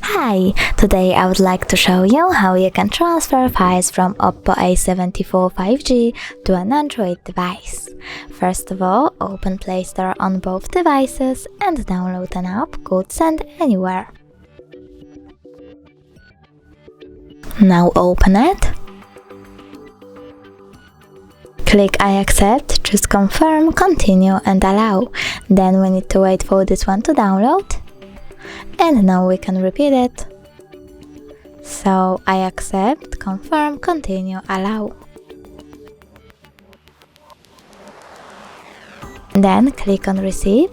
Hi! Today I would like to show you how you can transfer files from OPPO A74 5G to an Android device. First of all, open Play Store on both devices and download an app called Send Anywhere. Now open it. Click I accept, choose confirm, continue and allow. Then we need to wait for this one to download. And now we can repeat it. So I accept, confirm, continue, allow. Then click on receive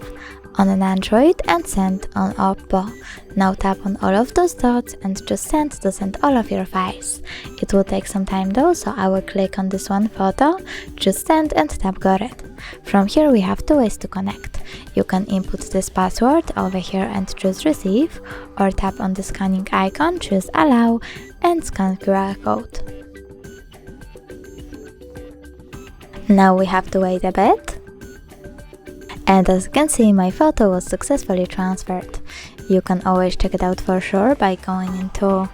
on an Android and send on OPPO. Now tap on all of those dots and just send to send all of your files. It will take some time though, so I will click on this one photo, just send and tap got it. From here we have two ways to connect. You can input this password over here and choose receive, or tap on the scanning icon, choose allow and scan QR code. Now we have to wait a bit. And as you can see, my photo was successfully transferred. You can always check it out for sure by going into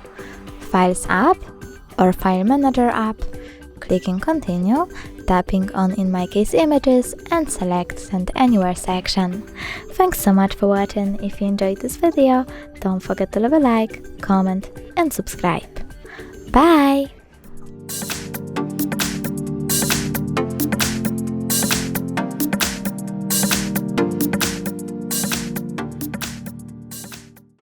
Files app or File Manager app, clicking Continue, tapping on, in my case, Images, and select Send Anywhere section. Thanks so much for watching. If you enjoyed this video, don't forget to leave a like, comment, and subscribe. Bye!